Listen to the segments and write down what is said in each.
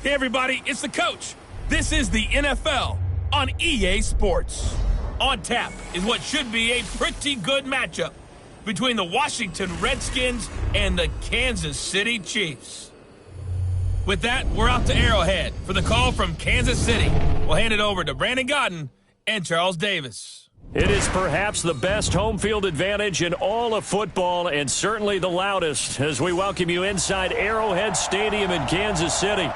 Hey everybody, it's the coach. This is the NFL on EA Sports. On tap is what should be a pretty good matchup between the Washington Redskins and the Kansas City Chiefs. With that, we're out to Arrowhead for the call from Kansas City. We'll hand it over to Brandon Godden and Charles Davis. It is perhaps the best home field advantage in all of football, and certainly the loudest, as we welcome you inside Arrowhead Stadium in Kansas City.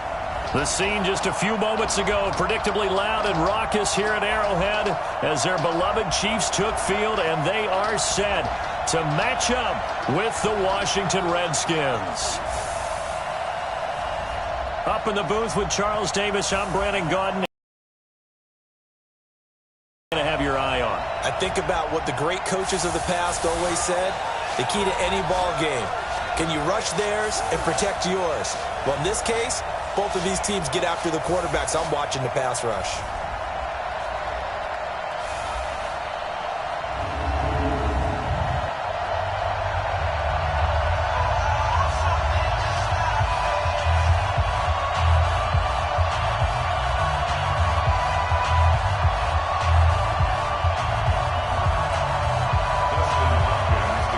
The scene just a few moments ago, predictably loud and raucous here at Arrowhead as their beloved Chiefs took field, and they are set to match up with the Washington Redskins. Up in the booth with Charles Davis, I'm Brandon Godden. To have your eye on. I think about what the great coaches of the past always said. The key to any ball game. Can you rush theirs and protect yours? Well, in this case, both of these teams get after the quarterbacks. I'm watching the pass rush.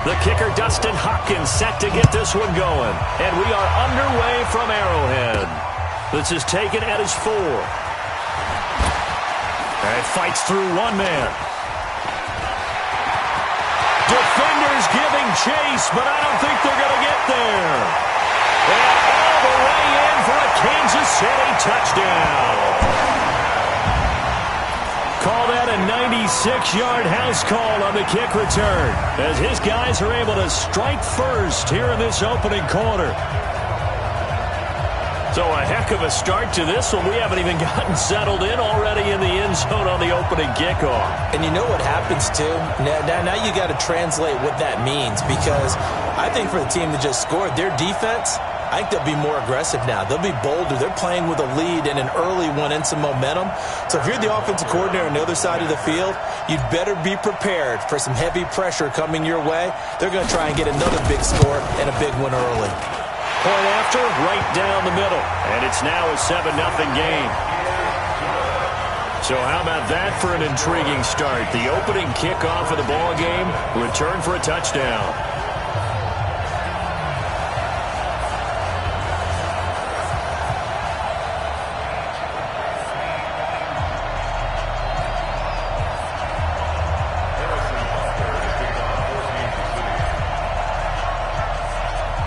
The kicker, Dustin Hopkins, set to get this one going. And we are underway from Arrowhead. This is taken at his 4. And fights through one man. Defenders giving chase, but I don't think they're going to get there. And all the way in for a Kansas City touchdown. Call that a 96-yard house call on the kick return, as his guys are able to strike first here in this opening quarter. So a heck of a start to this one. We haven't even gotten settled in already in the end zone on the opening kickoff. And you know what happens, too? Now you got to translate what that means, because I think for the team that just scored, their defense, I think they'll be more aggressive now. They'll be bolder. They're playing with a lead and an early one and some momentum. So if you're the offensive coordinator on the other side of the field, you'd better be prepared for some heavy pressure coming your way. They're going to try and get another big score and a big one early. Point after, right down the middle. And it's now a 7-0 game. So how about that for an intriguing start? The opening kickoff of the ball game, return for a touchdown.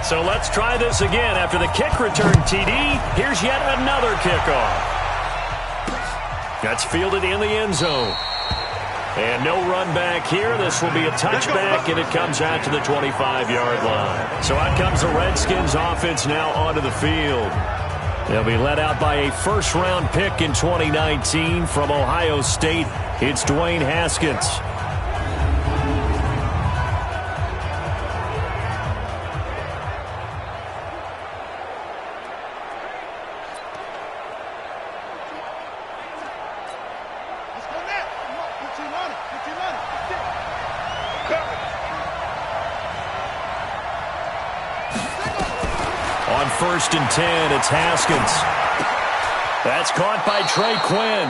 So let's try this again. After the kick return TD, here's yet another kickoff. That's fielded in the end zone. And no run back here. This will be a touchback, and it comes out to the 25-yard line. So out comes the Redskins offense now onto the field. They'll be led out by a first-round pick in 2019 from Ohio State. It's Dwayne Haskins. On 1st and 10, it's Haskins. That's caught by Trey Quinn.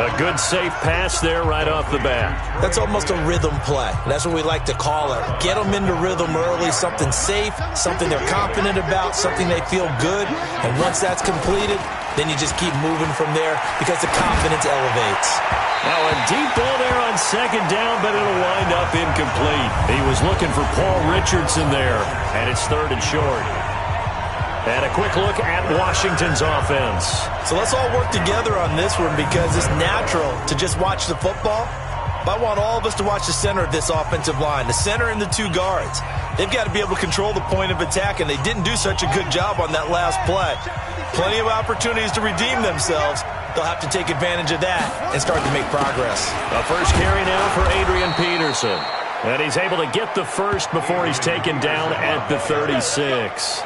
A good safe pass there right off the bat. That's almost a rhythm play. That's what we like to call it. Get them into rhythm early, something safe, something they're confident about, something they feel good. And once that's completed, then you just keep moving from there because the confidence elevates. Now a deep ball there on 2nd down, but it'll wind up incomplete. He was looking for Paul Richardson there, and it's 3rd and short. And a quick look at Washington's offense. So let's all work together on this one, because it's natural to just watch the football. But I want all of us to watch the center of this offensive line, the center and the 2 guards. They've got to be able to control the point of attack, and they didn't do such a good job on that last play. Plenty of opportunities to redeem themselves. They'll have to take advantage of that and start to make progress. A first carry now for Adrian Peterson. And he's able to get the first before he's taken down at the 36.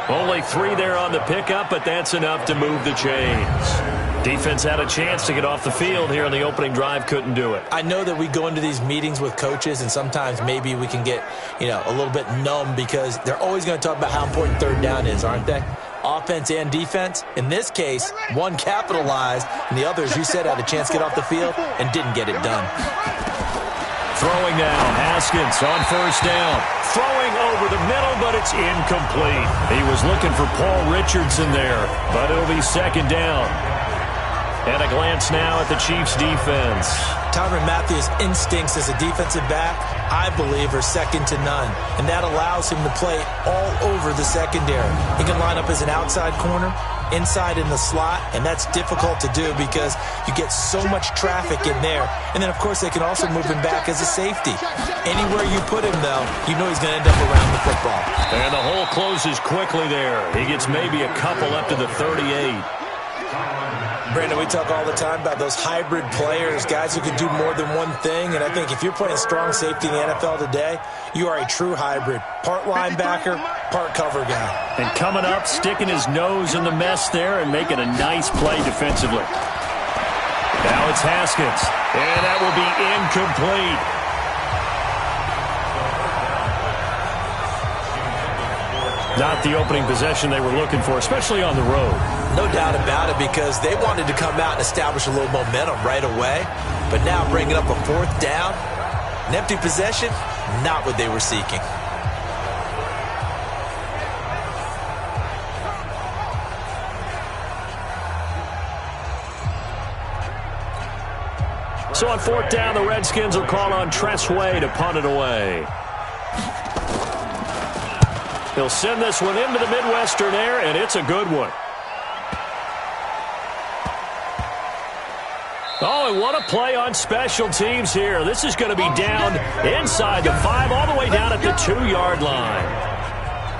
Only 3 there on the pickup, but that's enough to move the chains. Defense had a chance to get off the field here on the opening drive, couldn't do it. I know that we go into these meetings with coaches, and sometimes maybe we can get, a little bit numb, because they're always going to talk about how important 3rd down is, aren't they? offense and defense. In this case, one capitalized, and the other, as you said, had a chance to get off the field and didn't get it done. Throwing now, Haskins on first down. Throwing over the middle, but it's incomplete. He was looking for Paul Richardson there, but it'll be second down. And a glance now at the Chiefs' defense. Tyrann Mathieu's instincts as a defensive back, I believe, are second to none. And that allows him to play all over the secondary. He can line up as an outside corner, inside in the slot, and that's difficult to do because you get so much traffic in there. And then, of course, they can also move him back as a safety. Anywhere you put him, though, you know he's going to end up around the football. And the hole closes quickly there. He gets maybe a couple up to the 38. Brandon, we talk all the time about those hybrid players, guys who can do more than one thing, and I think if you're playing strong safety in the NFL today, you are a true hybrid. Part linebacker, part cover guy. And coming up, sticking his nose in the mess there and making a nice play defensively. Now it's Haskins, and that will be incomplete. Not the opening possession they were looking for, especially on the road. No doubt about it, because they wanted to come out and establish a little momentum right away. But now bringing up a fourth down, an empty possession, not what they were seeking. So on fourth down, the Redskins will call on Tressway to punt it away. He'll send this one into the Midwestern air, and it's a good one. Oh, and what a play on special teams here. This is going to be down inside the 5, all the way down at the 2-yard line.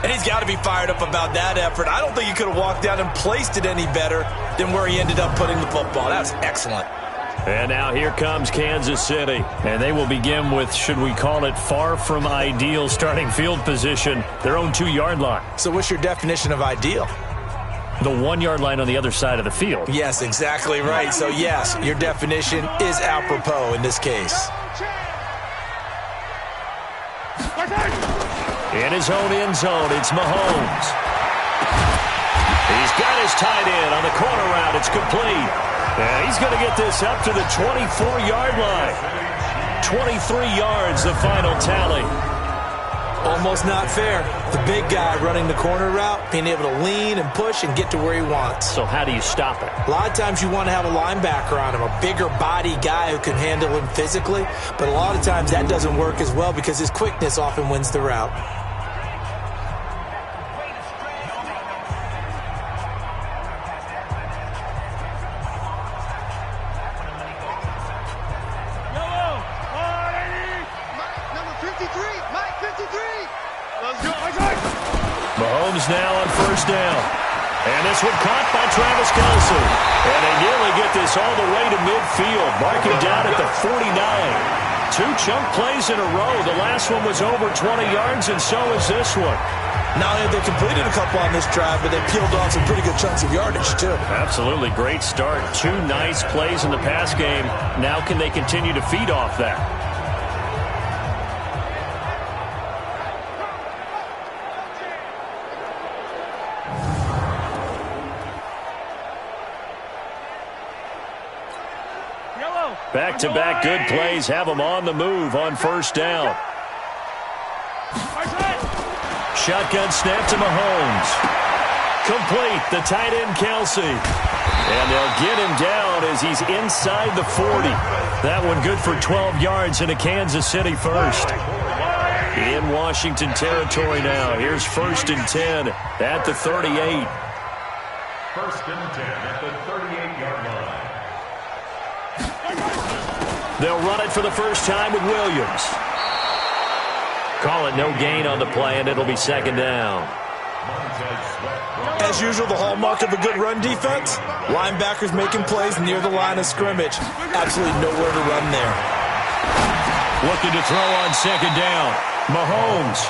And he's got to be fired up about that effort. I don't think he could have walked down and placed it any better than where he ended up putting the football. That was excellent. And now here comes Kansas City. And they will begin with, should we call it, far from ideal starting field position, their own 2-yard line. So what's your definition of ideal? The 1-yard line on the other side of the field. Yes, exactly right. So, yes, your definition is apropos in this case. In his own end zone, it's Mahomes. He's got his tight end on the corner route. It's complete. And he's going to get this up to the 24-yard line. 23 yards, the final tally. Almost not fair. The big guy running the corner route, being able to lean and push and get to where he wants. So how do you stop it? A lot of times you want to have a linebacker on him, a bigger body guy who can handle him physically. But a lot of times that doesn't work as well because his quickness often wins the route. Mahomes now on first down. And this one caught by Travis Kelce. And they nearly get this all the way to midfield. Marking down at the 49. 2 chunk plays in a row. The last one was over 20 yards, and so is this one. Not only have they completed a couple on this drive, but they peeled off some pretty good chunks of yardage, too. Absolutely. Great start. 2 nice plays in the pass game. Now can they continue to feed off that? Back-to-back good plays have them on the move on first down. Shotgun snap to Mahomes. Complete, the tight end Kelce. And they'll get him down as he's inside the 40. That one good for 12 yards in a Kansas City first. In Washington territory now. Here's 1st and 10 at the 38. 1st and 10 at the 38-yard line. They'll run it for the first time with Williams. Call it no gain on the play, and it'll be second down. As usual, the hallmark of a good run defense, linebackers making plays near the line of scrimmage. Absolutely nowhere to run there. Looking to throw on second down. Mahomes.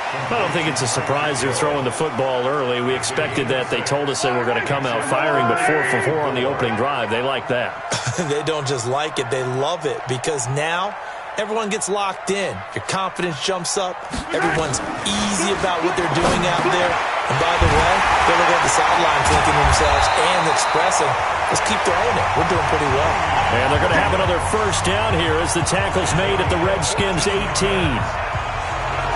I don't think it's a surprise they're throwing the football early. We expected that. They told us they were going to come out firing, but 4 for 4 on the opening drive. They like that. They don't just like it, they love it, because now everyone gets locked in. Your confidence jumps up. Everyone's easy about what they're doing out there. And by the way, they're looking at the sideline thinking to themselves and expressing, let's keep throwing it. We're doing pretty well. And they're going to have another first down here as the tackle's made at the Redskins' 18.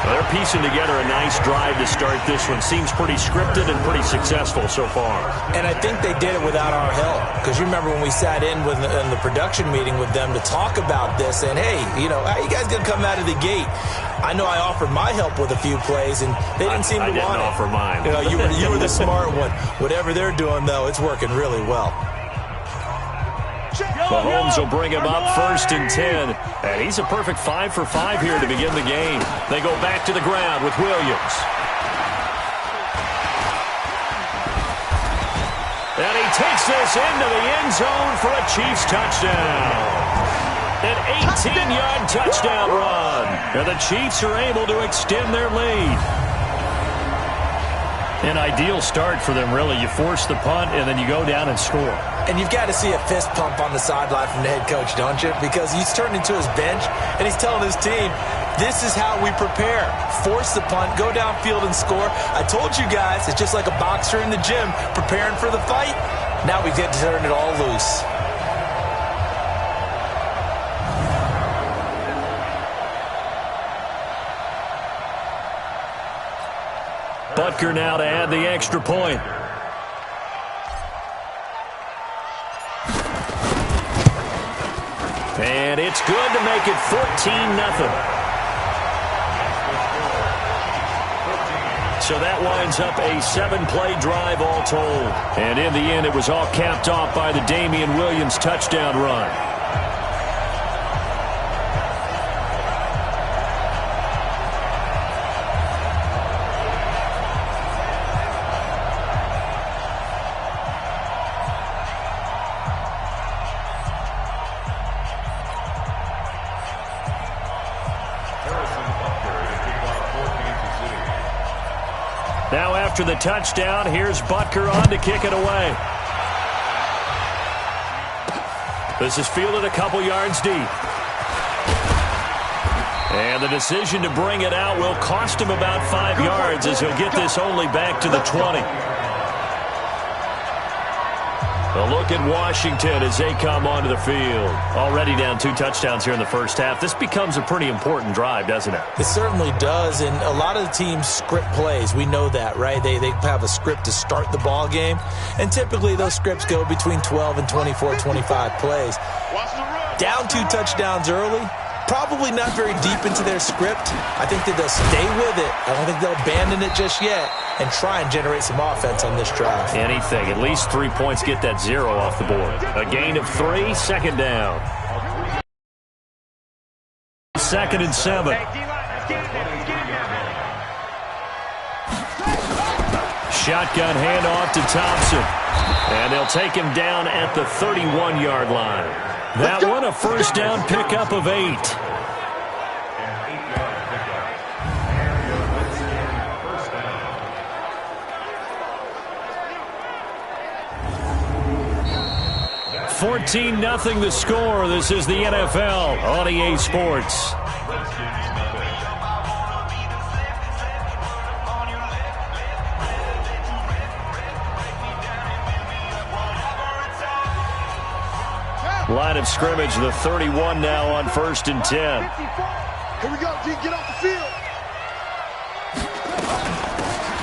Well, they're piecing together a nice drive to start this one. Seems pretty scripted and pretty successful so far. And I think they did it without our help. Because you remember when we sat in the production meeting with them to talk about this, and hey, you know, how you guys going to come out of the gate? I know I offered my help with a few plays, and they didn't seem to want it. I didn't offer mine. You know, you were the smart one. Whatever they're doing, though, it's working really well. Mahomes will bring him up 1st and 10. And he's a perfect 5 for 5 here to begin the game. They go back to the ground with Williams. And he takes this into the end zone for a Chiefs touchdown. An 18-yard touchdown run. And the Chiefs are able to extend their lead. An ideal start for them, really. You force the punt, and then you go down and score. And you've got to see a fist pump on the sideline from the head coach, don't you? Because he's turned into his bench, and he's telling his team, this is how we prepare. Force the punt, go downfield and score. I told you guys, it's just like a boxer in the gym preparing for the fight. Now we get to turn it all loose. Butker now to add the extra point. And it's good to make it 14-0. So that winds up a 7-play drive all told. And in the end, it was all capped off by the Damian Williams touchdown run. Now after the touchdown, here's Butker on to kick it away. This is fielded a couple yards deep. And the decision to bring it out will cost him about 5 yards as he'll get this only back to the 20. A look at Washington as they come onto the field. Already down 2 touchdowns here in the first half. This becomes a pretty important drive, doesn't it? It certainly does, and a lot of the teams script plays. We know that, right? They have a script to start the ball game, and typically those scripts go between 12 and 24, 25 plays. Down 2 touchdowns early, probably not very deep into their script. I think that they'll stay with it. I don't think they'll abandon it just yet and try and generate some offense on this drive. Anything. At least 3 points, get that 0 off the board. A gain of 3, second down. 2nd and 7. Shotgun handoff to Thompson. And they'll take him down at the 31-yard line. That one a first down pickup of 8. 14-0 the score. This is the NFL on EA Sports. Line of scrimmage, the 31 now on 1st and 10. Here we go, G, get off the field.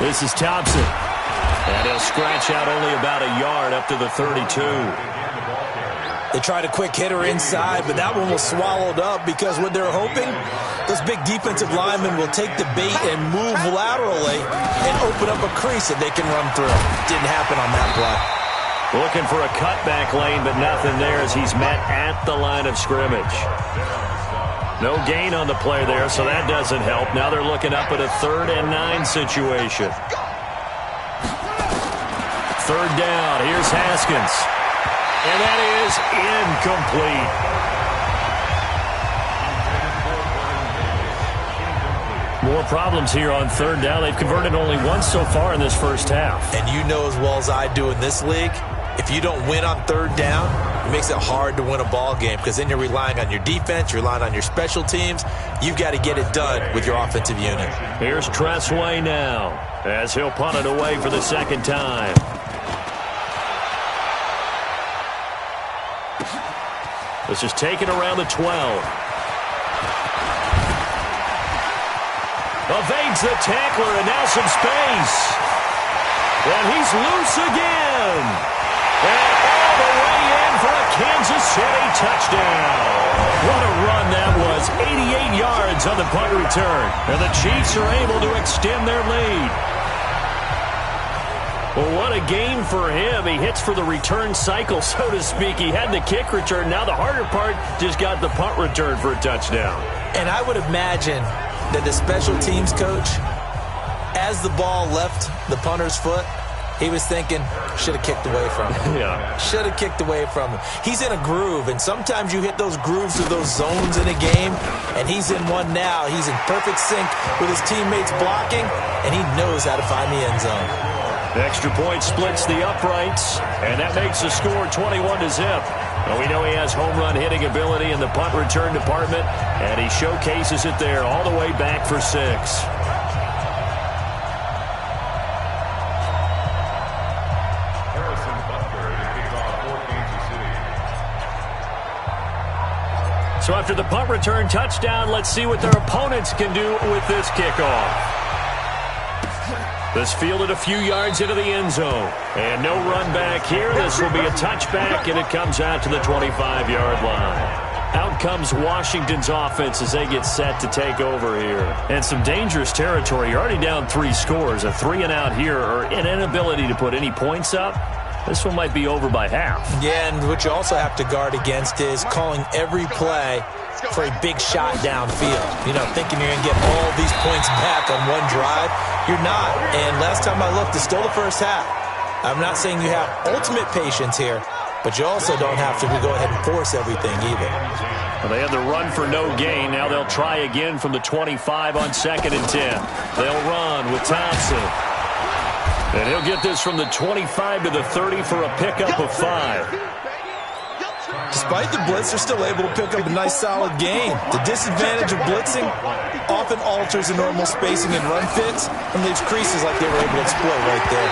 This is Thompson. And he'll scratch out only about a yard up to the 32. They tried a quick hitter inside, but that one was swallowed up because what they're hoping, those big defensive linemen will take the bait and move laterally and open up a crease that they can run through. Didn't happen on that play. Looking for a cutback lane, but nothing there as he's met at the line of scrimmage. No gain on the play there, so that doesn't help. Now they're looking up at a 3rd and 9 situation. 3rd down. Here's Haskins. And that is incomplete. More problems here on 3rd down. They've converted only once so far in this first half. And you know as well as I do in this league, if you don't win on 3rd down, It makes it hard to win a ball game because then you're relying on your defense, you're relying on your special teams. You've got to get it done with your offensive unit. Here's Tressway now as he'll punt it away for the second time. This is taken around the 12. Evades the tackler and now some space. And he's loose again. And all the way in for a Kansas City touchdown. What a run that was. 88 yards on the punt return. And the Chiefs are able to extend their lead. Well, what a game for him. He hits for the return cycle, so to speak. He had the kick return. Now the harder part just got the punt return for a touchdown. And I would imagine that the special teams coach, as the ball left the punter's foot, he was thinking, should have kicked away from him. Yeah. Should have kicked away from him. He's in a groove, and sometimes you hit those grooves or those zones in a game, and he's in one now. He's in perfect sync with his teammates blocking, and he knows how to find the end zone. The extra point splits the uprights, and that makes the score 21-0. Well, we know he has home run hitting ability in the punt return department, and he showcases it there all the way back for 6. So after the punt return touchdown, let's see what their opponents can do with this kickoff. This fielded a few yards into the end zone. And no run back here. This will be a touchback, and it comes out to the 25-yard line. Out comes Washington's offense as they get set to take over here. And some dangerous territory. You're already down 3 scores. A 3-and-out here, or an inability to put any points up. This one might be over by half. Yeah, and what you also have to guard against is calling every play for a big shot downfield. You know, thinking you're going to get all these points back on one drive. You're not. And last time I looked, it's still the first half. I'm not saying you have ultimate patience here, but you also don't have to go ahead and force everything either. Well, they had the run for no gain. Now they'll try again from the 25 on 2nd and 10. They'll run with Thompson. And he'll get this from the 25 to the 30 for a pickup of 5. Despite the blitz, they're still able to pick up a nice, solid gain. The disadvantage of blitzing often alters the normal spacing and run fits and leaves creases like they were able to exploit right there.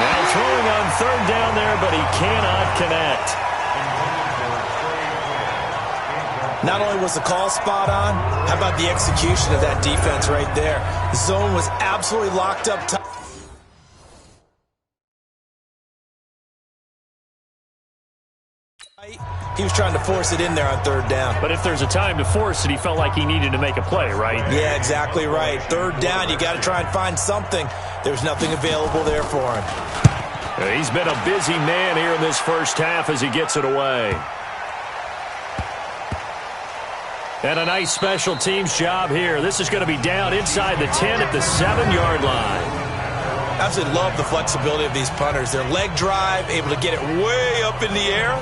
Well, throwing on 3rd down there, but he cannot connect. Not only was the call spot on, how about the execution of that defense right there? The zone was absolutely locked up tight. He was trying to force it in there on 3rd down. But if there's a time to force it, he felt like he needed to make a play, right? Yeah, exactly right. 3rd down, you got to try and find something. There's nothing available there for him. Yeah, he's been a busy man here in this first half as he gets it away. And a nice special teams job here. This is going to be down inside the 10 at the 7-yard line. Absolutely love the flexibility of these punters. Their leg drive, able to get it way up in the air,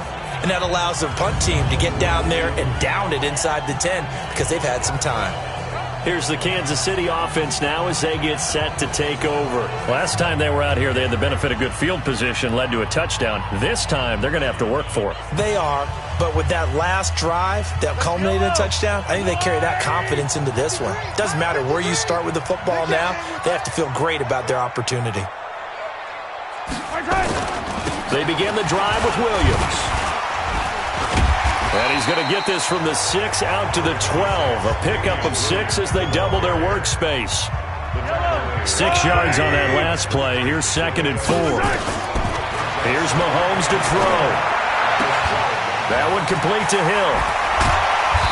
and that allows the punt team to get down there and down it inside the 10 because they've had some time. Here's the Kansas City offense now as they get set to take over. Last time they were out here, they had the benefit of good field position, led to a touchdown. This time, they're going to have to work for it. They are, but with that last drive that culminated in a touchdown, I think they carry that confidence into this one. Doesn't matter where you start with the football now, they have to feel great about their opportunity. They begin the drive with Williams. And he's going to get this from the 6 out to the 12. A pickup of 6 as they double their workspace. 6 yards on that last play. Here's 2nd and 4. Here's Mahomes to throw. That one complete to Hill.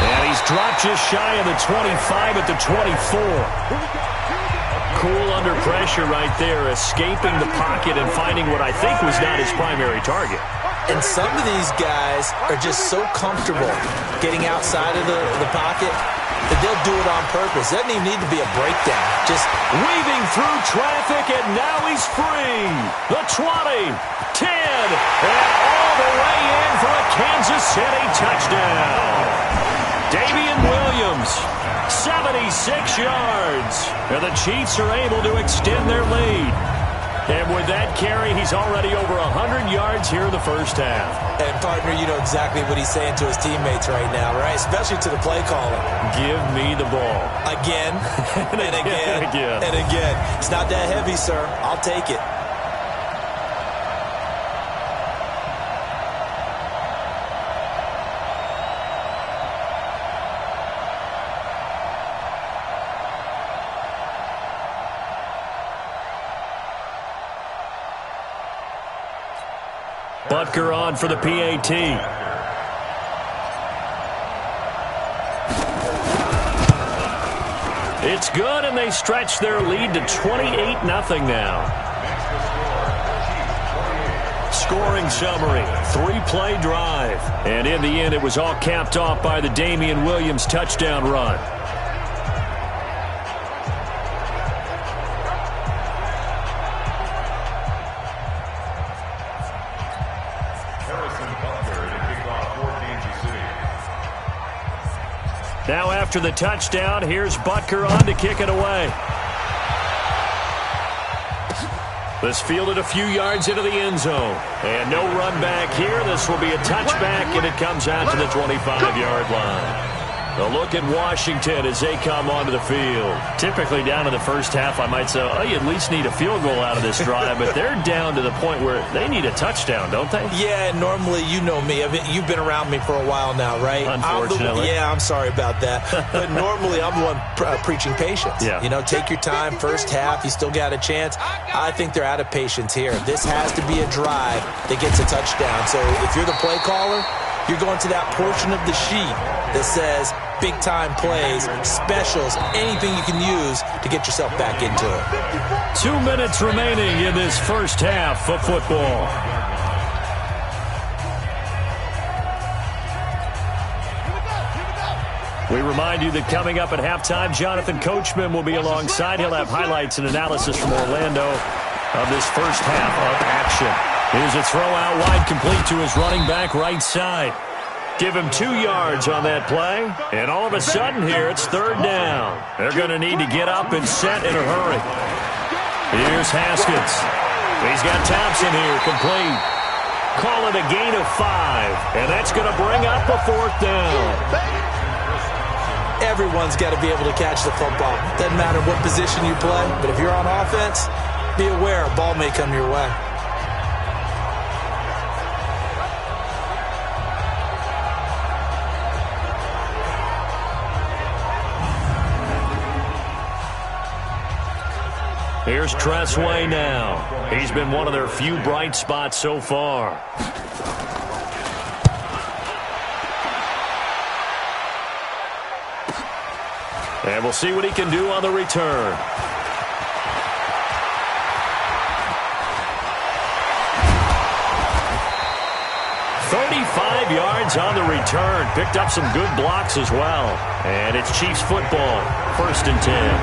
And he's dropped just shy of the 25 at the 24. Cool under pressure right there, escaping the pocket and finding what I think was not his primary target. And some of these guys are just so comfortable getting outside of the pocket that they'll do it on purpose. Doesn't even need to be a breakdown. Just weaving through traffic, and now he's free. The 20, 10, and all the way in for a Kansas City touchdown. Damian Williams, 76 yards. And the Chiefs are able to extend their lead. And with that carry, he's already over 100 yards here in the first half. And, partner, you know exactly what he's saying to his teammates right now, right? Especially to the play caller. Give me the ball. Again, and again, and again. It's not that heavy, sir. I'll take it. Butker on for the PAT. It's good, and they stretch their lead to 28-0 now. Scoring summary, 3-play drive. And in the end, it was all capped off by the Damian Williams touchdown run. Now after the touchdown, here's Butker on to kick it away. This fielded a few yards into the end zone. And no run back here. This will be a touchback, and it comes out to the 25-yard line. A look at Washington as they come onto the field. Typically down in the first half, I might say, oh, you at least need a field goal out of this drive, but they're down to the point where they need a touchdown, don't they? Yeah, normally, you know me. You've been around me for a while now, right? Unfortunately. I'm sorry about that. But normally, I'm the one preaching patience. Yeah. You know, take your time. First half, you still got a chance. I think they're out of patience here. This has to be a drive that gets a touchdown. So if you're the play caller, you're going to that portion of the sheet that says big-time plays, specials, anything you can use to get yourself back into it. 2 minutes remaining in this first half of football. We remind you that coming up at halftime, Jonathan Coachman will be alongside. He'll have highlights and analysis from Orlando of this first half of action. Here's a throw out wide, complete to his running back right side. Give him 2 yards on that play, and all of a sudden here it's third down. They're going to need to get up and set in a hurry. Here's Haskins. He's got Thompson here, complete. Call it a gain of 5, and that's going to bring up a fourth down. Everyone's got to be able to catch the football. Doesn't matter what position you play, but if you're on offense, be aware a ball may come your way. Here's Tressway now. He's been one of their few bright spots so far. And we'll see what he can do on the return. "35 yards on the return. Picked up some good blocks as well. And it's Chiefs football. 1st and 10.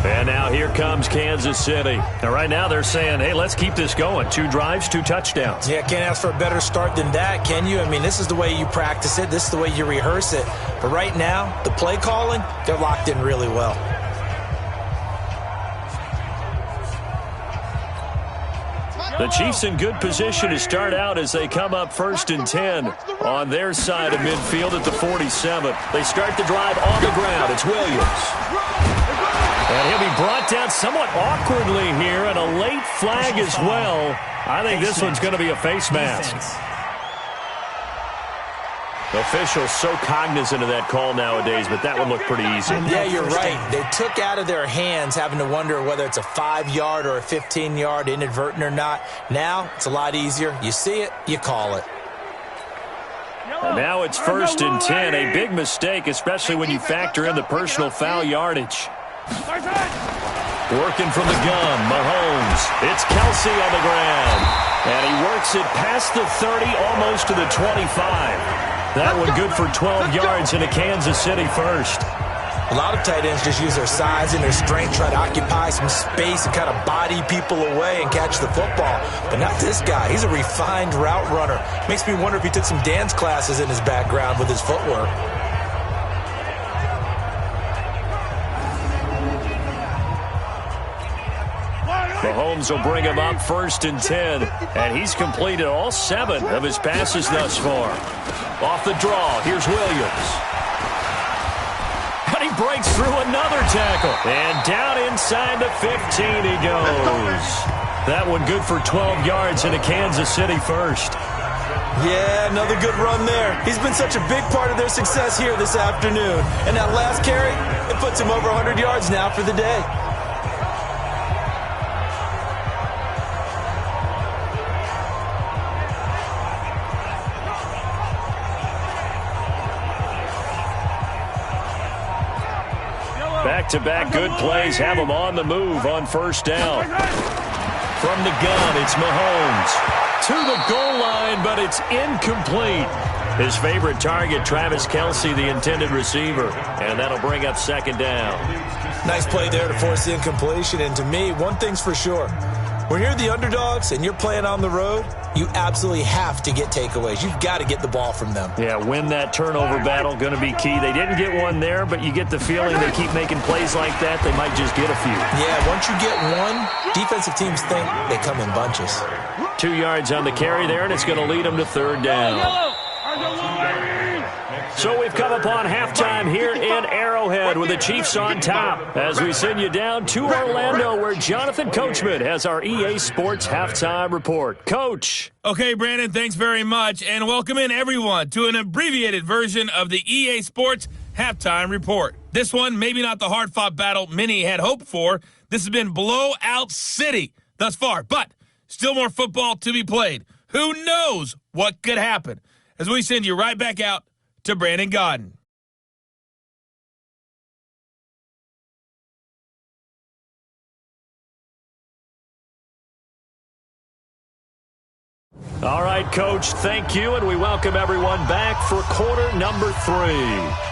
And now here comes Kansas City. Now right now they're saying, hey, let's keep this going. 2 drives, 2 touchdowns. Yeah, can't ask for a better start than that, can you? I mean, this is the way you practice it. This is the way you rehearse it. But right now, the play calling, they're locked in really well. The Chiefs in good position to start out as they come up 1st and 10 on their side of midfield at the 47. They start the drive on the ground. It's Williams. And he'll be brought down somewhat awkwardly here, and a late flag as well. I think this one's going to be a face mask. Officials so cognizant of that call nowadays, but that one looked pretty easy. Yeah, you're right. They took out of their hands having to wonder whether it's a 5-yard or a 15-yard, inadvertent or not. Now, it's a lot easier. You see it, you call it. And now it's 1st and 10, a big mistake, especially when you factor in the personal foul yardage. Working from the gun, Mahomes. It's Kelsey on the ground. And he works it past the 30, almost to the 25. That one good for 12 yards into Kansas City first. A lot of tight ends just use their size and their strength, try to occupy some space and kind of body people away and catch the football. But not this guy. He's a refined route runner. Makes me wonder if he took some dance classes in his background with his footwork. Mahomes will bring him up 1st and 10, and he's completed all 7 of his passes thus far. Off the draw, here's Williams. And he breaks through another tackle. And down inside the 15 he goes. That one good for 12 yards into Kansas City first. Yeah, another good run there. He's been such a big part of their success here this afternoon. And that last carry, it puts him over 100 yards now for the day. Back-to-back good plays have him on the move on 1st down. From the gun, it's Mahomes. To the goal line, but it's incomplete. His favorite target, Travis Kelce, the intended receiver. And that'll bring up 2nd down. Nice play there to force the incompletion. And to me, one thing's for sure. When you're the underdogs and you're playing on the road, you absolutely have to get takeaways. You've got to get the ball from them. Yeah, win that turnover battle, going to be key. They didn't get one there, but you get the feeling they keep making plays like that, they might just get a few. Yeah, once you get one, defensive teams think they come in bunches. 2 yards on the carry there, and it's going to lead them to 3rd down. So we've come upon halftime here in Arrowhead with the Chiefs on top as we send you down to Orlando where Jonathan Coachman has our EA Sports halftime report. Coach. Okay, Brandon, thanks very much, and welcome in everyone to an abbreviated version of the EA Sports halftime report. This one, maybe not the hard-fought battle many had hoped for. This has been blowout city thus far, but still more football to be played. Who knows what could happen? As we send you right back out to Brandon Godden. All right, Coach, thank you, and we welcome everyone back for quarter number 3.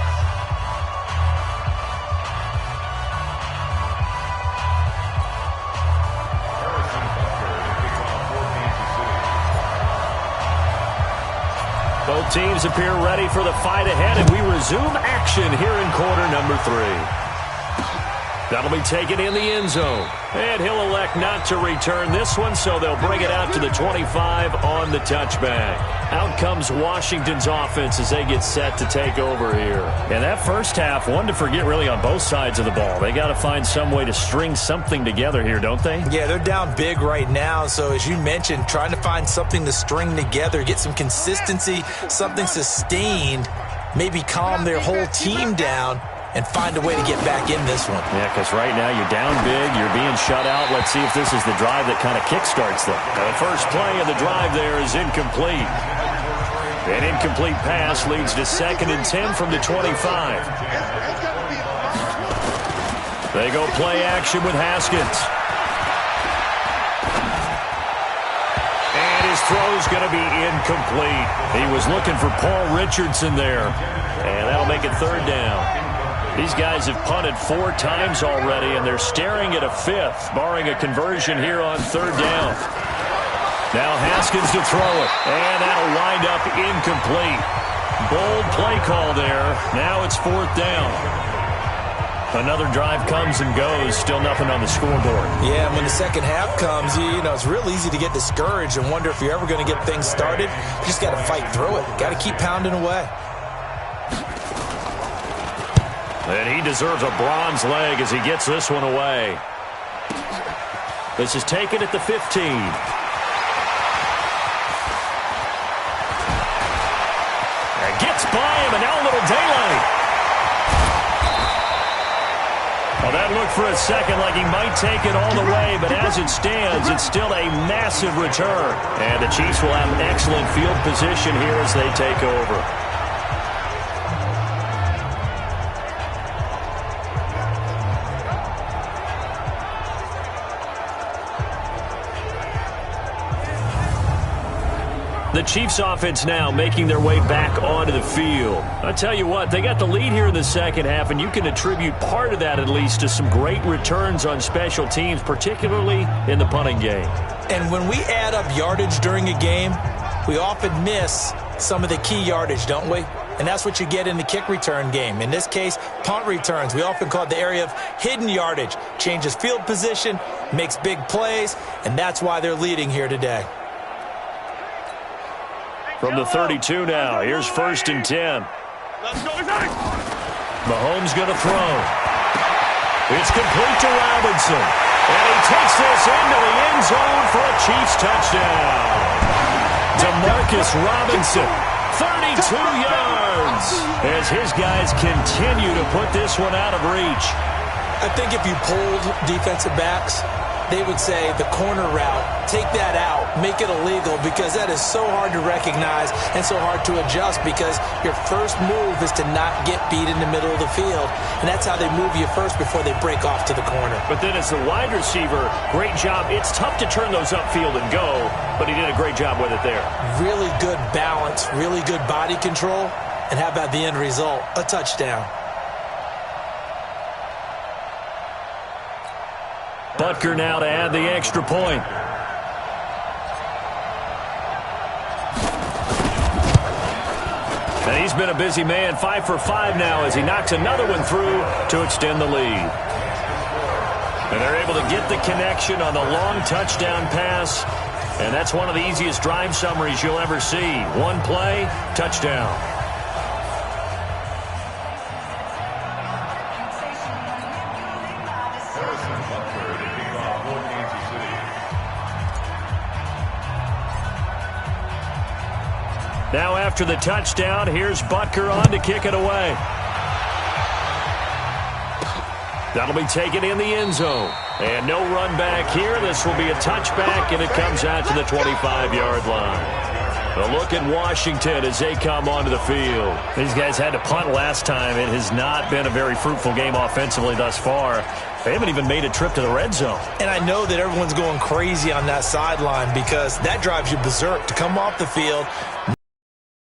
Both teams appear ready for the fight ahead, and we resume action here in quarter number 3. That'll be taken in the end zone. And he'll elect not to return this one, so they'll bring it out to the 25 on the touchback. Out comes Washington's offense as they get set to take over here. And that first half, one to forget really on both sides of the ball. They got to find some way to string something together here, don't they? Yeah, they're down big right now. So as you mentioned, trying to find something to string together, get some consistency, something sustained, maybe calm their whole team down and find a way to get back in this one. Yeah, because right now you're down big, you're being shut out. Let's see if this is the drive that kind of kickstarts them. Now, the first play of the drive there is incomplete. An incomplete pass leads to 2nd and 10 from the 25. They go play action with Haskins. And his throw's going to be incomplete. He was looking for Paul Richardson there. And that'll make it 3rd down. These guys have punted 4 times already, and they're staring at a 5th, barring a conversion here on 3rd down. Now Haskins to throw it, and that'll wind up incomplete. Bold play call there. Now it's 4th down. Another drive comes and goes, still nothing on the scoreboard. Yeah, when the second half comes, you know, it's real easy to get discouraged and wonder if you're ever going to get things started. You just got to fight through it. Got to keep pounding away. And he deserves a bronze leg as he gets this one away. This is taken at the 15. And gets by him, and now a little daylight. Well, that looked for a second like he might take it all the way, but as it stands, it's still a massive return. And the Chiefs will have excellent field position here as they take over. The Chiefs offense now making their way back onto the field. I tell you what, they got the lead here in the second half, and you can attribute part of that at least to some great returns on special teams, particularly in the punting game. And when we add up yardage during a game, we often miss some of the key yardage, don't we? And that's what you get in the kick return game. In this case, punt returns. We often call it the area of hidden yardage. Changes field position, makes big plays, and that's why they're leading here today. From the 32 now, here's 1st and 10. Mahomes going to throw. It's complete to Robinson. And he takes this into the end zone for a Chiefs touchdown. Demarcus Robinson, 32 yards, as his guys continue to put this one out of reach. I think if you polled defensive backs, they would say the corner route, take that out, make it illegal, because that is so hard to recognize and so hard to adjust, because your first move is to not get beat in the middle of the field, and that's how they move you first before they break off to the corner. But then as the wide receiver, great job. It's tough to turn those upfield and go, but he did a great job with it there. Really good balance, really good body control, and how about the end result? A touchdown. Butker now to add the extra point. And he's been a busy man, 5 for 5 now as he knocks another one through to extend the lead. And they're able to get the connection on the long touchdown pass. And that's one of the easiest drive summaries you'll ever see. One play, touchdown. Now after the touchdown, here's Butker on to kick it away. That'll be taken in the end zone. And no run back here. This will be a touchback, and it comes out to the 25-yard line. A look at Washington as they come onto the field. These guys had to punt last time. It has not been a very fruitful game offensively thus far. They haven't even made a trip to the red zone. And I know that everyone's going crazy on that sideline because that drives you berserk to come off the field.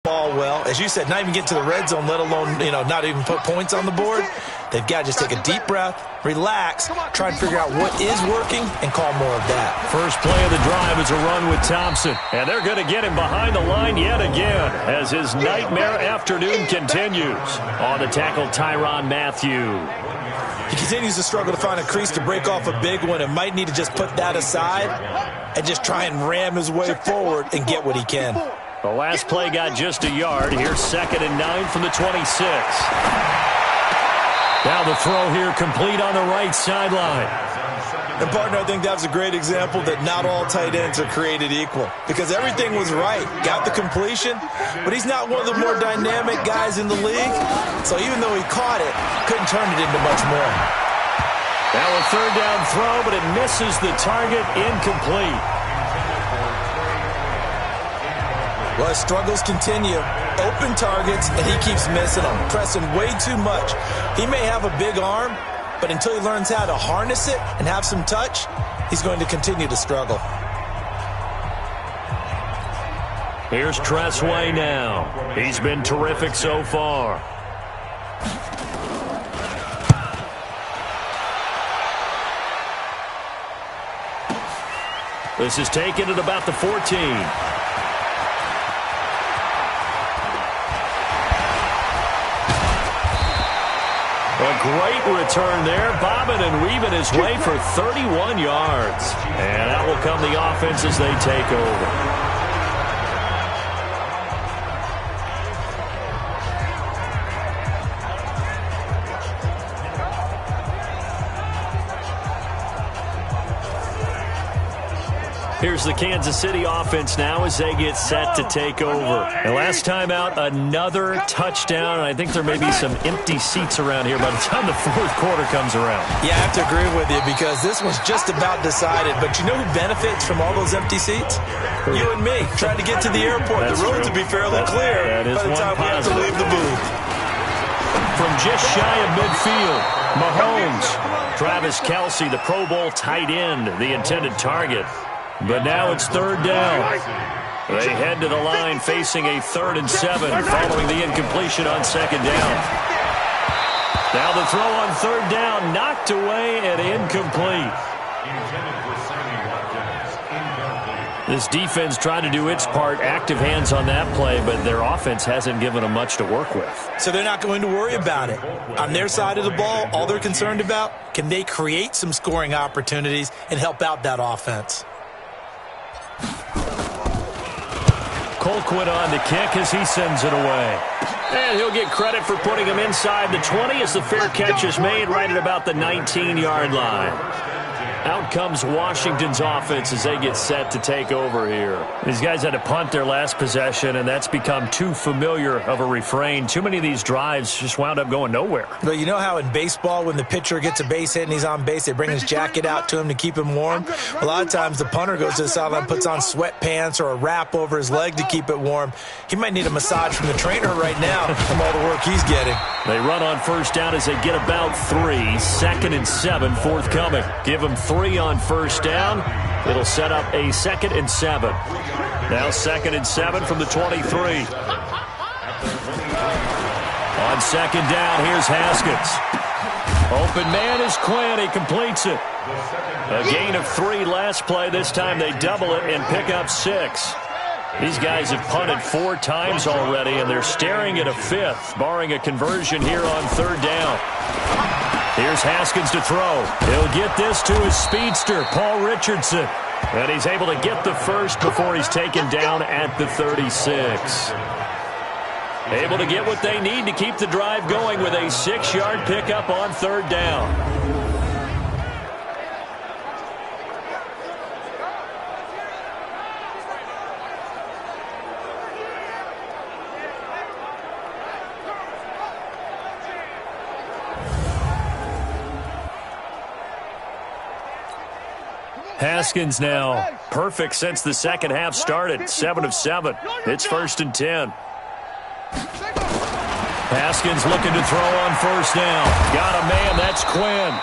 Ball well, as you said, not even get to the red zone, let alone, not even put points on the board. They've got to just take a deep breath, relax, try and figure out what is working, and call more of that. First play of the drive is a run with Thompson, and they're going to get him behind the line yet again as his nightmare afternoon continues. On the tackle, Tyrann Mathieu. He continues to struggle to find a crease to break off a big one and might need to just put that aside and just try and ram his way forward and get what he can. The last play got just a yard. Here's 2nd and 9 from the 26. Now the throw here complete on the right sideline. And, partner, I think that's a great example that not all tight ends are created equal because everything was right. Got the completion, but he's not one of the more dynamic guys in the league. So even though he caught it, couldn't turn it into much more. Now a 3rd down throw, but it misses the target, incomplete. Well, his struggles continue. Open targets, and he keeps missing them, pressing way too much. He may have a big arm, but until he learns how to harness it and have some touch, he's going to continue to struggle. Here's Tressway now. He's been terrific so far. This is taken at about the 14. A great return there, bobbing and weaving his way for 31 yards. And that will come the offense as they take over. Here's the Kansas City offense now as they get set to take over. And last time out, another touchdown. And I think there may be some empty seats around here by the time the 4th quarter comes around. Yeah, I have to agree with you because this one's just about decided. But you know who benefits from all those empty seats? You and me, trying to get to the airport. That's the roads true. will be fairly clear by the time we have to leave the booth. From just shy of midfield, Mahomes. Travis Kelce, the Pro Bowl tight end, the intended target. But now it's 3rd down. They head to the line facing a 3rd and 7 following the incompletion on 2nd down. Now the throw on 3rd down, knocked away and incomplete. This defense tried to do its part, active hands on that play, but their offense hasn't given them much to work with. So they're not going to worry about it. On their side of the ball, all they're concerned about, can they create some scoring opportunities and help out that offense? Colquitt on the kick as he sends it away. And he'll get credit for putting him inside the 20 as the fair catch is made right at about the 19-yard line. Out comes Washington's offense as they get set to take over here. These guys had to punt their last possession, and that's become too familiar of a refrain. Too many of these drives just wound up going nowhere. But you know how in baseball when the pitcher gets a base hit and he's on base, they bring his jacket out to him to keep him warm? A lot of times the punter goes to the sideline, puts on sweatpants or a wrap over his leg to keep it warm. He might need a massage from the trainer right now from all the work he's getting. They run on 1st down as they get about 3. 2nd and 7 forthcoming. Give them 3 on 1st down. It'll set up a 2nd and 7. Now 2nd and 7 from the 23. On 2nd down, here's Haskins. Open man is Quinn. He completes it. A gain of 3 last play. This time they double it and pick up 6. These guys have punted 4 times already, and they're staring at a 5th, barring a conversion here on 3rd down. Here's Haskins to throw. He'll get this to his speedster, Paul Richardson. And he's able to get the first before he's taken down at the 36. Able to get what they need to keep the drive going with a 6-yard pickup on 3rd down. Haskins now perfect since the second half started. 7 of 7. It's 1st and 10. Haskins looking to throw on 1st down. Got a man. That's Quinn.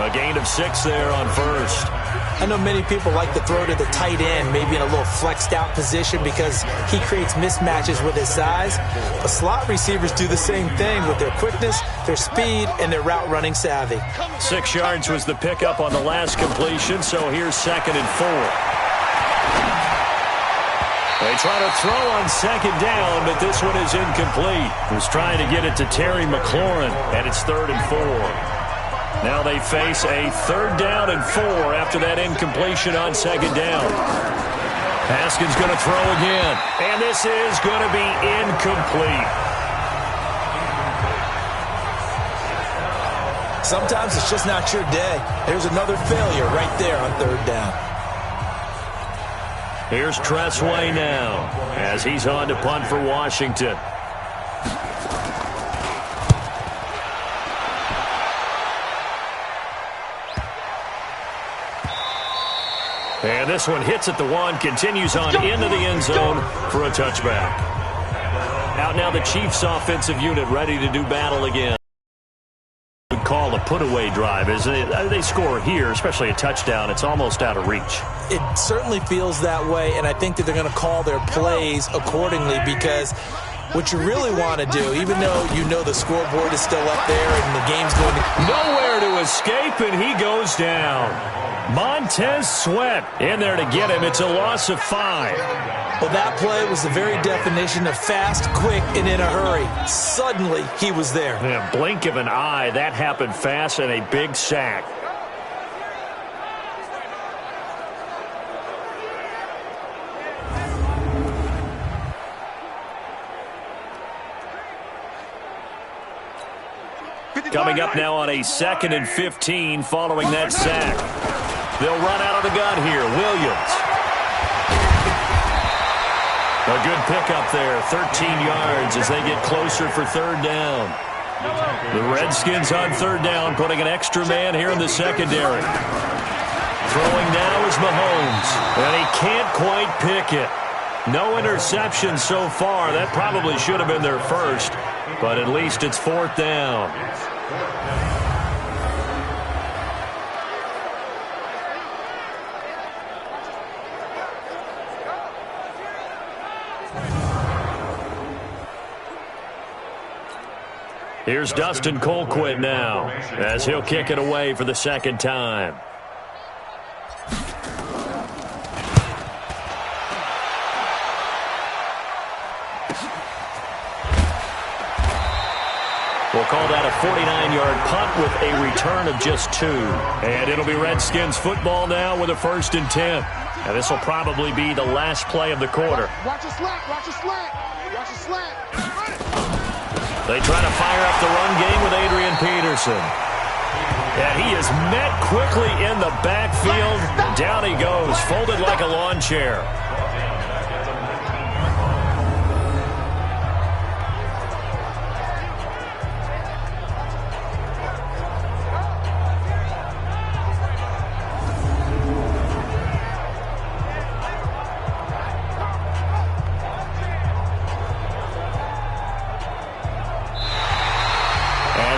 A gain of 6 there on 1st. I know many people like to throw to the tight end, maybe in a little flexed out position because he creates mismatches with his size. But slot receivers do the same thing with their quickness, their speed, and their route running savvy. 6 yards was the pickup on the last completion, so here's 2nd and 4. They try to throw on 2nd down, but this one is incomplete. Was trying to get it to Terry McLaurin, and it's 3rd and 4. Now they face a 3rd down and 4 after that incompletion on 2nd down. Haskins going to throw again, and this is going to be incomplete. Sometimes it's just not your day. There's another failure right there on 3rd down. Here's Tressway now as he's on to punt for Washington. And this one hits at the 1, continues on into the end zone for a touchback. Out now the Chiefs offensive unit ready to do battle again. Call a put-away drive. As they score here, especially a touchdown, it's almost out of reach. It certainly feels that way, and I think that they're going to call their plays accordingly because what you really want to do, even though you know the scoreboard is still up there and the game's going to... Nowhere to escape, and he goes down. Montez Sweat in there to get him. It's a loss of 5. Well, that play was the very definition of fast, quick, and in a hurry. Suddenly, he was there. In a blink of an eye, that happened fast and a big sack. Coming up now on a 2nd and 15 following that sack. They'll run out of the gun here. Williams. A good pickup there. 13 yards as they get closer for 3rd down. The Redskins on 3rd down, putting an extra man here in the secondary. Throwing now is Mahomes, and he can't quite pick it. No interception so far. That probably should have been their first, but at least it's 4th down. Here's Dustin Colquitt now as he'll kick it away for the second time. We'll call that a 49-yard punt with a return of just 2. And it'll be Redskins football now with a 1st and 10. And this will probably be the last play of the quarter. Watch a slant, watch a slant, watch a slant. They try to fire up the run game with Adrian Peterson. And he is met quickly in the backfield. Down he goes, folded like a lawn chair.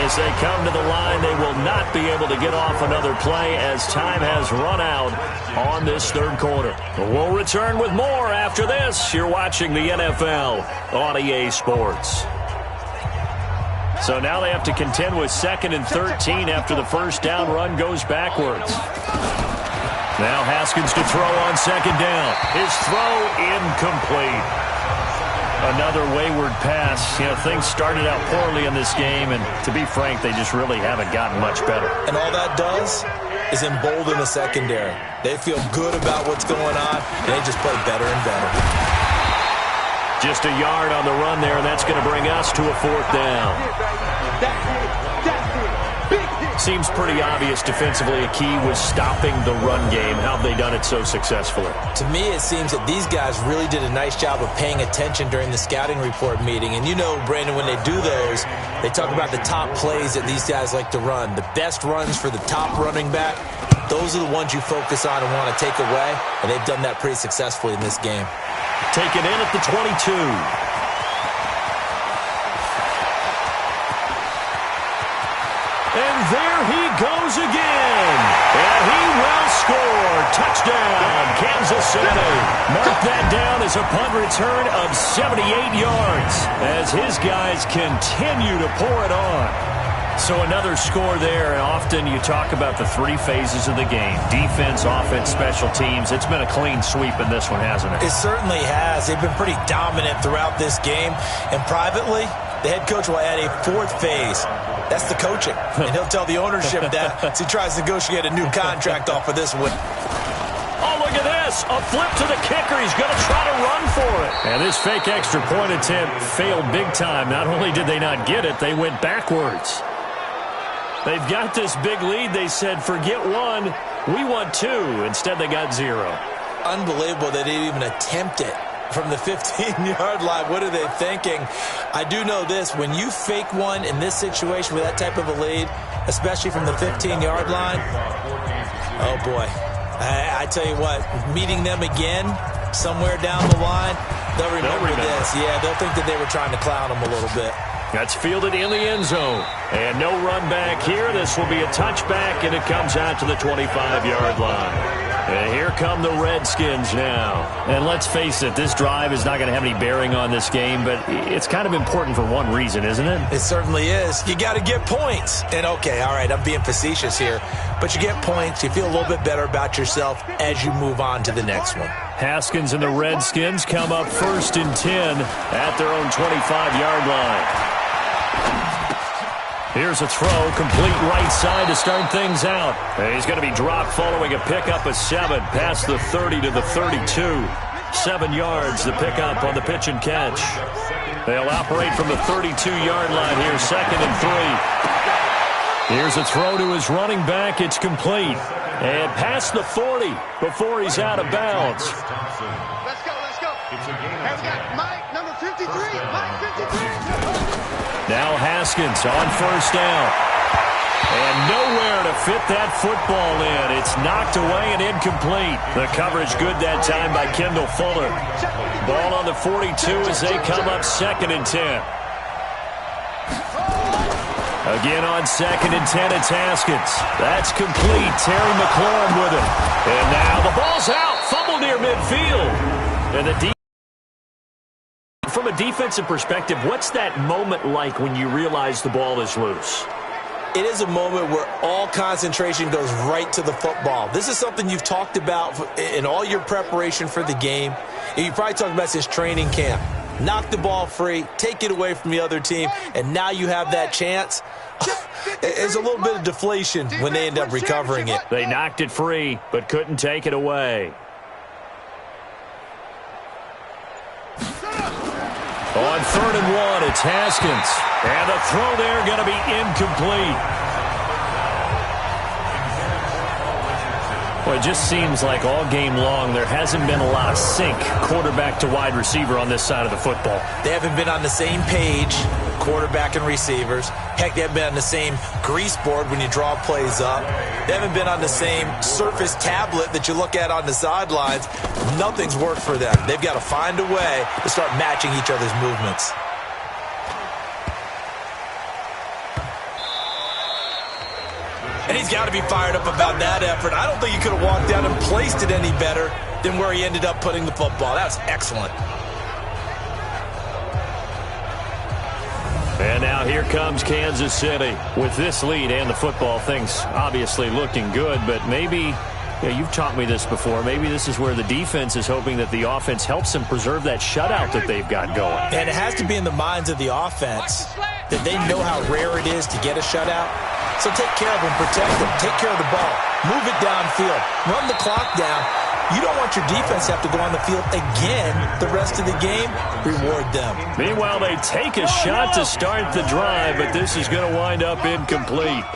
As they come to the line, they will not be able to get off another play as time has run out on this third quarter. We'll return with more after this. You're watching the NFL on EA Sports. So now they have to contend with 2nd and 13 after the first down run goes backwards. Now Haskins to throw on 2nd down. His throw incomplete. Another wayward pass. You know, things started out poorly in this game, and to be frank, they just really haven't gotten much better. And all that does is embolden the secondary. They feel good about what's going on, and they just play better and better. Just a yard on the run there, and that's going to bring us to a 4th down. Seems pretty obvious defensively a key was stopping the run game. How have they done it so successfully? To me, it seems that these guys really did a nice job of paying attention during the scouting report meeting. And you know, Brandon, when they do those, they talk about the top plays that these guys like to run. The best runs for the top running back, those are the ones you focus on and want to take away. And they've done that pretty successfully in this game. Taken in at the 22. And there he goes again. And he will score. Touchdown, Kansas City. Mark that down as a punt return of 78 yards as his guys continue to pour it on. So another score there, and often you talk about the 3 phases of the game. Defense, offense, special teams. It's been a clean sweep in this one, hasn't it? It certainly has. They've been pretty dominant throughout this game. And privately, the head coach will add a 4th phase. That's the coaching. And he'll tell the ownership that as he tries to negotiate a new contract off of this one. Oh, look at this. A flip to the kicker. He's going to try to run for it. And this fake extra point attempt failed big time. Not only did they not get it, they went backwards. They've got this big lead. They said, forget 1. We want 2. Instead, they got 0. Unbelievable they didn't even attempt it from the 15-yard line. What are they thinking? I do know this. When you fake one in this situation with that type of a lead, especially from the 15-yard line, oh, boy. I tell you what, meeting them again somewhere down the line, they'll remember this. Yeah, they'll think that they were trying to clown them a little bit. That's fielded in the end zone. And no run back here. This will be a touchback, and it comes out to the 25-yard line. And here come the Redskins now. And let's face it, this drive is not going to have any bearing on this game, but it's kind of important for one reason, isn't it? It certainly is. You got to get points. And, okay, all right, I'm being facetious here, but you get points. You feel a little bit better about yourself as you move on to the next one. Haskins and the Redskins come up 1st and 10 at their own 25-yard line. Here's a throw, complete right side to start things out. And he's going to be dropped following a pickup of 7 past the 30 to the 32. 7 yards, the pickup on the pitch and catch. They'll operate from the 32-yard line here, 2nd and 3. Here's a throw to his running back. It's complete. And past the 40 before he's out of bounds. Let's go, let's go. Here we got Mike, number 53. Mike, 53. Now Haskins on 1st down. And nowhere to fit that football in. It's knocked away and incomplete. The coverage good that time by Kendall Fuller. Ball on the 42 as they come up 2nd and 10. Again on 2nd and 10, it's Haskins. That's complete. Terry McLaurin with it. And now the ball's out. Fumble near midfield. And the from a defensive perspective, what's that moment like when you realize the ball is loose? It is a moment where all concentration goes right to the football. This is something you've talked about in all your preparation for the game. You probably talked about since training camp. Knock the ball free, take it away from the other team, and now you have that chance. There's a little bit of deflation when they end up recovering it. They knocked it free, but couldn't take it away. On 3rd and 1, it's Haskins. And the throw there going to be incomplete. Well, it just seems like all game long there hasn't been a lot of sync quarterback to wide receiver on this side of the football. They haven't been on the same page, quarterback and receivers. Heck, they haven't been on the same grease board when you draw plays up. They haven't been on the same Surface tablet that you look at on the sidelines. Nothing's worked for them. They've got to find a way to start matching each other's movements. And he's got to be fired up about that effort. I don't think he could have walked down and placed it any better than where he ended up putting the football. That was excellent. And now here comes Kansas City. With this lead and the football, things obviously looking good, but maybe, you've taught me this before, maybe this is where the defense is hoping that the offense helps them preserve that shutout that they've got going. And it has to be in the minds of the offense that they know how rare it is to get a shutout. So take care of them, protect them, take care of the ball, move it downfield, run the clock down. You don't want your defense to have to go on the field again the rest of the game. Reward them. Meanwhile, they take a shot to start the drive, but this is going to wind up incomplete.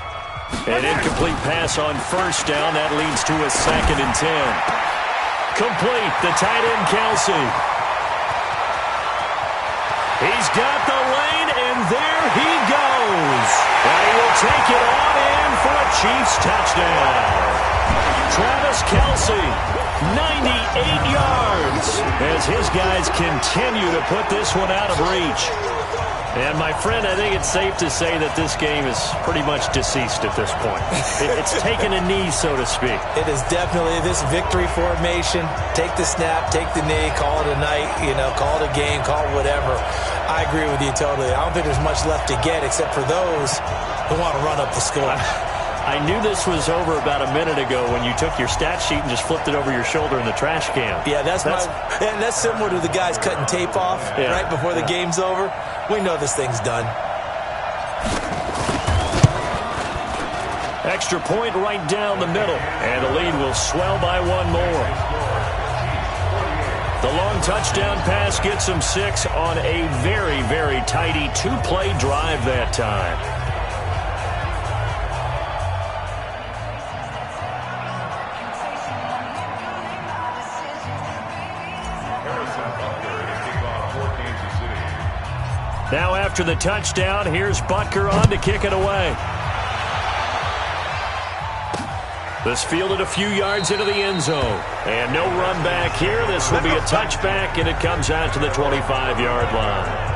An incomplete pass on 1st down. That leads to a 2nd and 10. Complete. The tight end, Kelsey. He's got the lane, and there he goes. And he will take it on in for a Chiefs touchdown. Travis Kelsey, 98 yards, as his guys continue to put this one out of reach. And, my friend, I think it's safe to say that this game is pretty much deceased at this point. It's taken a knee, so to speak. It is definitely this victory formation. Take the snap, take the knee, call it a night, call it a game, call it whatever. I agree with you totally. I don't think there's much left to get except for those who want to run up the score. I knew this was over about a minute ago when you took your stat sheet and just flipped it over your shoulder in the trash can. Yeah, that's similar to the guys cutting tape off right before the game's over. We know this thing's done. Extra point right down the middle, and the lead will swell by one more. The long touchdown pass gets them 6 on a very, very tidy 2-play drive that time. Now after the touchdown, here's Butker on to kick it away. This fielded a few yards into the end zone. And no run back here. This will be a touchback, and it comes out to the 25-yard line.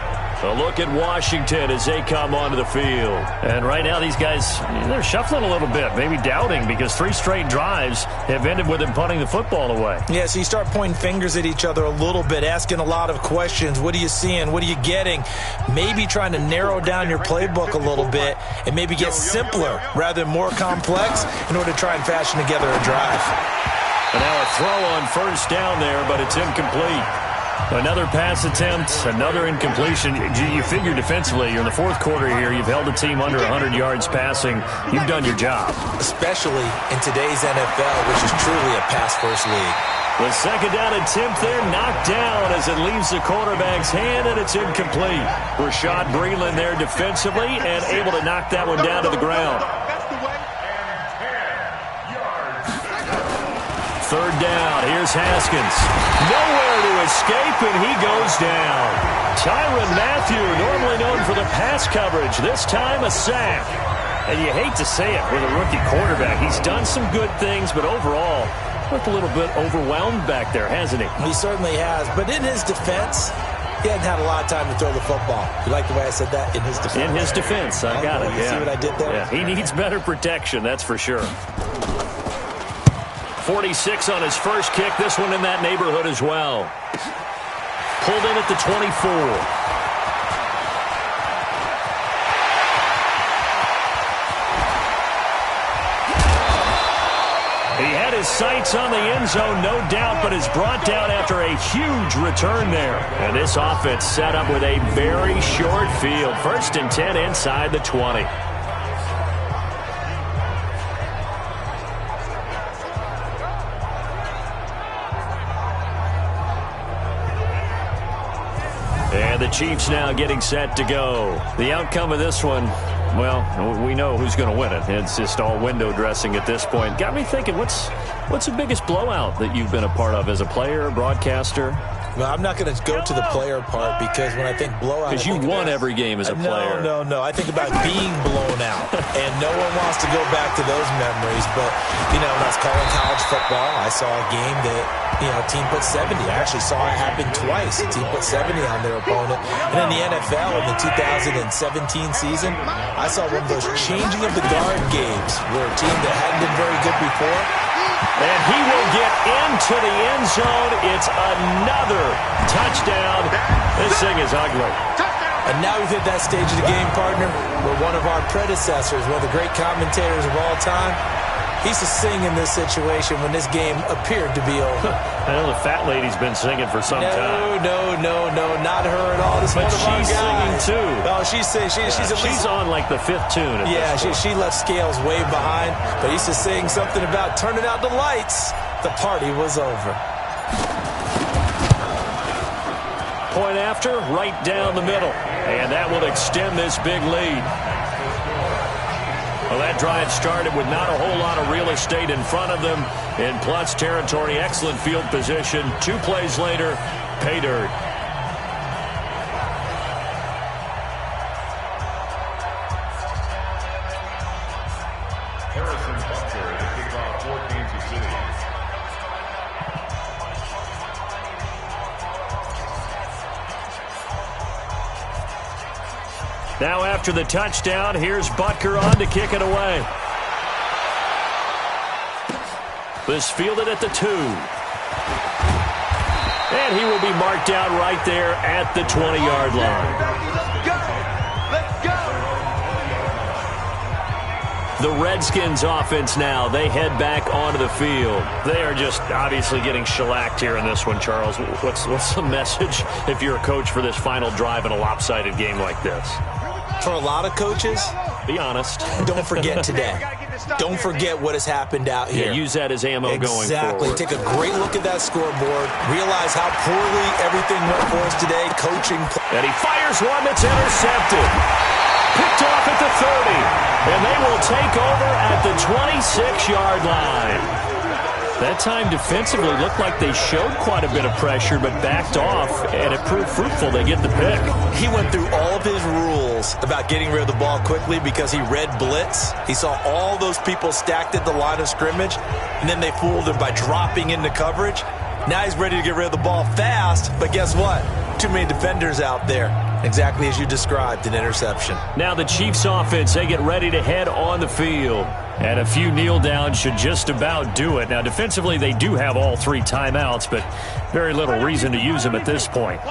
A look at Washington as they come onto the field. And right now these guys, they're shuffling a little bit, maybe doubting, because 3 straight drives have ended with them punting the football away. Yeah, so you start pointing fingers at each other a little bit, asking a lot of questions. What are you seeing? What are you getting? Maybe trying to narrow down your playbook a little bit and maybe get simpler rather than more complex in order to try and fashion together a drive. And now a throw on 1st down there, but it's incomplete. Another pass attempt, another incompletion. You figure defensively, you're in the 4th quarter here. You've held a team under 100 yards passing. You've done your job. Especially in today's NFL, which is truly a pass-first league. The 2nd down attempt there knocked down as it leaves the quarterback's hand, and it's incomplete. Rashad Breeland there defensively and able to knock that one down to the ground. 3rd down. Here's Haskins. Nowhere to escape, and he goes down. Tyrann Mathieu, normally known for the pass coverage, this time a sack. And you hate to say it with a rookie quarterback. He's done some good things, but overall, looked a little bit overwhelmed back there, hasn't he? He certainly has. But in his defense, he hadn't had a lot of time to throw the football. You like the way I said that? In his defense. In his defense. I got it. You see what I did there? Yeah, he needs better protection, that's for sure. 46 on his first kick. This one in that neighborhood as well. pulled in at the 24. He had his sights on the end zone, no doubt, but is brought down after a huge return there. And this offense set up with a very short field. 1st and 10 inside the 20. And the Chiefs now getting set to go. The outcome of this one, well, we know who's going to win it. It's just all window dressing at this point. Got me thinking, what's the biggest blowout that you've been a part of as a player, broadcaster? Well, I'm not going to go to the player part because when I think blowout... Because you won every game as a player. No. I think about being blown out. And no one wants to go back to those memories. But, when I was calling college football, I saw a game that, team put 70. I actually saw it happen twice. A team put 70 on their opponent. And in the NFL in the 2017 season, I saw one of those changing of the guard games where a team that hadn't been very good before... And he will get into the end zone. It's another touchdown. This thing is ugly. And now we've hit that stage of the game, partner, where one of our predecessors, one of the great commentators of all time, he used to sing in this situation when this game appeared to be over. I know the fat lady's been singing for some time. No, not her at all. This but one of our she's singing guys. too. Oh, she's singing. She's on like the 5th tune. She left Scales way behind, but he used to sing something about turning out the lights. The party was over. Point after, right down the middle. And that will extend this big lead. Well, that drive started with not a whole lot of real estate in front of them. In plus territory, excellent field position. 2 plays later, pay dirt. Harrison Butker to kick off for Kansas City. Now after the touchdown, here's Butker on to kick it away. This fielded at the 2. And he will be marked out right there at the 20-yard line. The Redskins offense now, they head back onto the field. They are just obviously getting shellacked here in this one, Charles. What's the message if you're a coach for this final drive in a lopsided game like this? For a lot of coaches, be honest. Don't forget today. Don't forget what has happened out here. Yeah, use that as ammo going Exactly. forward. Take a great look at that scoreboard. Realize how poorly everything went for us today. Coaching. And he fires one that's intercepted. Picked off at the 30. And they will take over at the 26-yard line. That time defensively looked like they showed quite a bit of pressure but backed off, and it proved fruitful. They get the pick. He went through all of his rules about getting rid of the ball quickly because he read blitz. He saw all those people stacked at the line of scrimmage, and then they fooled him by dropping into coverage. Now he's ready to get rid of the ball fast, but guess what? Too many defenders out there. Exactly as you described, an interception. Now the Chiefs offense, they get ready to head on the field. And a few kneel downs should just about do it. Now defensively, they do have all 3 timeouts, but very little reason to use them at this point. You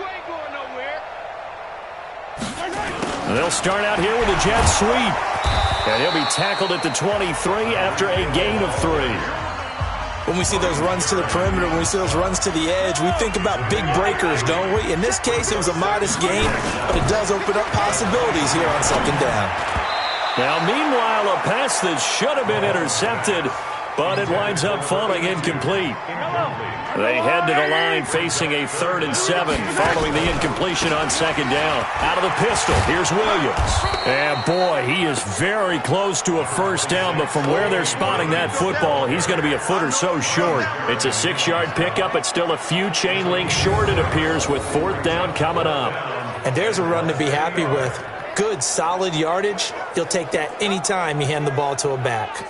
ain't going nowhere. They'll start out here with a jet sweep. And he'll be tackled at the 23 after a gain of 3. When we see those runs to the perimeter, when we see those runs to the edge, we think about big breakers, don't we? In this case, it was a modest gain, but it does open up possibilities here on 2nd down. Now, meanwhile, a pass that should have been intercepted, but it winds up falling incomplete. They head to the line facing a 3rd and 7 following the incompletion on 2nd down. Out of the pistol, here's Williams. And boy, he is very close to a 1st down, but from where they're spotting that football, he's going to be a foot or so short. It's a 6-yard pickup. It's still a few chain links short, it appears, with 4th down coming up. And there's a run to be happy with. Good, solid yardage. You'll take that anytime you hand the ball to a back.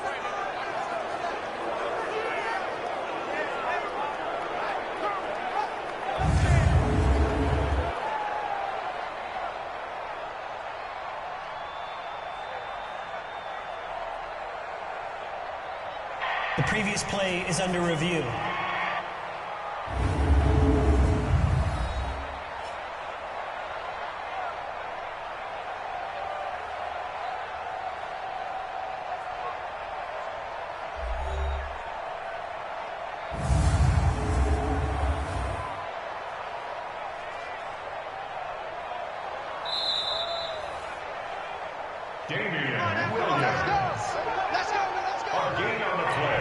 The previous play is under review.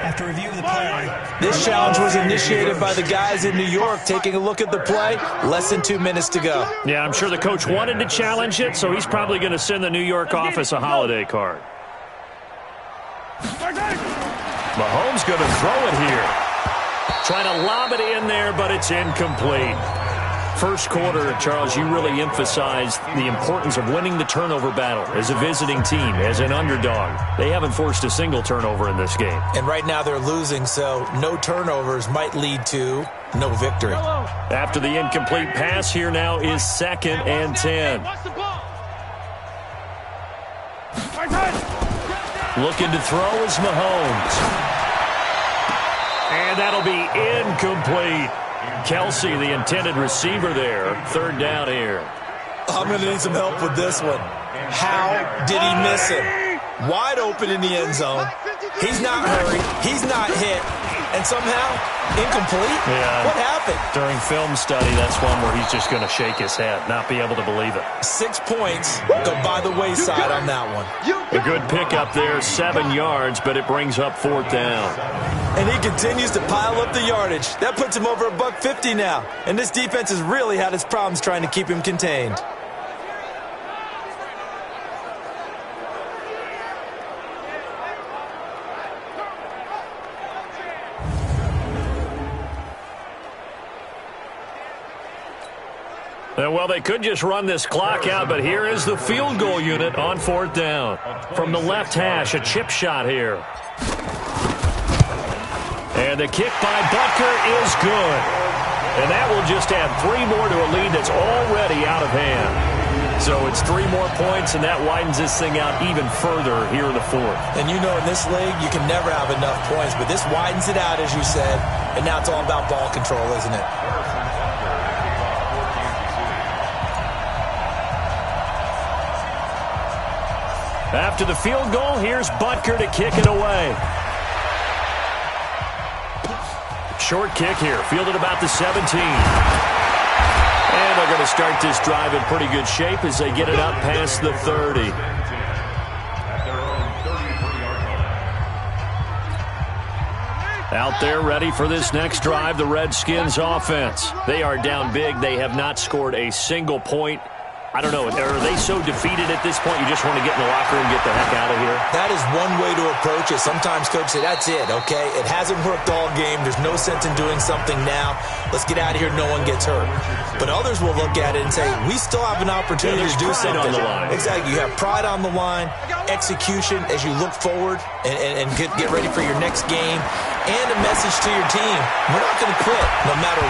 After review of the play, this challenge was initiated by the guys in New York. Taking a look at the play, less than 2 minutes to go. Yeah, I'm sure the coach wanted to challenge it, so he's probably going to send the New York office a holiday card. Mahomes going to throw it here. Trying to lob it in there, but it's incomplete. First quarter, Charles, you really emphasized the importance of winning the turnover battle as a visiting team, as an underdog. They haven't forced a single turnover in this game. And right now they're losing, so no turnovers might lead to no victory. After the incomplete pass, here now is 2nd and 10. Looking to throw is Mahomes. And that'll be incomplete. Kelsey, the intended receiver there. 3rd down here. I'm going to need some help with this one. How did he miss him? Wide open in the end zone. He's not hurried. He's not hit. And somehow, incomplete? Yeah. What happened? During film study, that's one where he's just going to shake his head, not be able to believe it. 6 points go by the wayside on that one. A good pickup there, 7 yards, but it brings up 4th down. And he continues to pile up the yardage. That puts him over $150 now. And this defense has really had its problems trying to keep him contained. Well, they could just run this clock out, but here is the field goal unit on 4th down. From the left hash, a chip shot here. And the kick by Butker is good. And that will just add 3 more to a lead that's already out of hand. So it's 3 more points, and that widens this thing out even further here in the 4th. And you know in this league, you can never have enough points, but this widens it out, as you said, and now it's all about ball control, isn't it? After the field goal, here's Butker to kick it away. Short kick here, fielded about the 17. And they're going to start this drive in pretty good shape as they get it up past the 30. Out there ready for this next drive, the Redskins offense. They are down big. They have not scored a single point. I don't know, are they so defeated at this point you just want to get in the locker room and get the heck out of here? That is one way to approach it. Sometimes coaches say, that's it, okay? It hasn't worked all game. There's no sense in doing something now. Let's get out of here. No one gets hurt. But others will look at it and say, we still have an opportunity to do something. On the line. Exactly. You have pride on the line, execution as you look forward and get ready for your next game, and a message to your team. We're not going to quit. No matter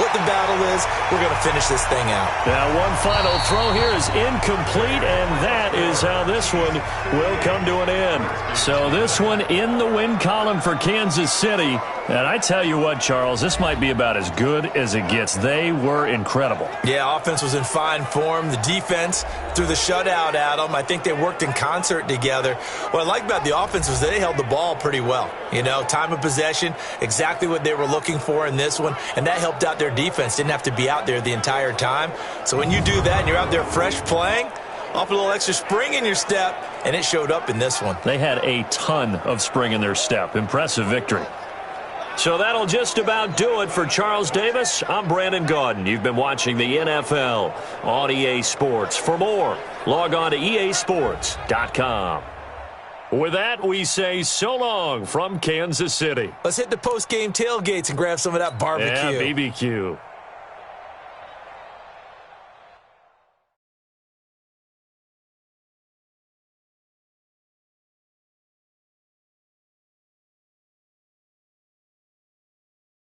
what the battle is, we're going to finish this thing out. Now one final throw here is incomplete, and that is how this one will come to an end. So this one in the win column for Kansas City. And I tell you what, Charles, this might be about as good as it gets. They were incredible. Yeah, offense was in fine form. The defense threw the shutout at them. I think they worked in concert together. What I like about the offense was they held the ball pretty well. You know, time of possession, exactly what they were looking for in this one, and that helped out their defense. Didn't have to be out there the entire time. So when you do that and you're out there fresh playing, off a little extra spring in your step, and it showed up in this one. They had a ton of spring in their step. Impressive victory. So that'll just about do it for Charles Davis. I'm Brandon Gaudin. You've been watching the NFL on EA Sports. For more, log on to easports.com. With that, we say so long from Kansas City. Let's hit the post-game tailgates and grab some of that barbecue. Yeah, BBQ.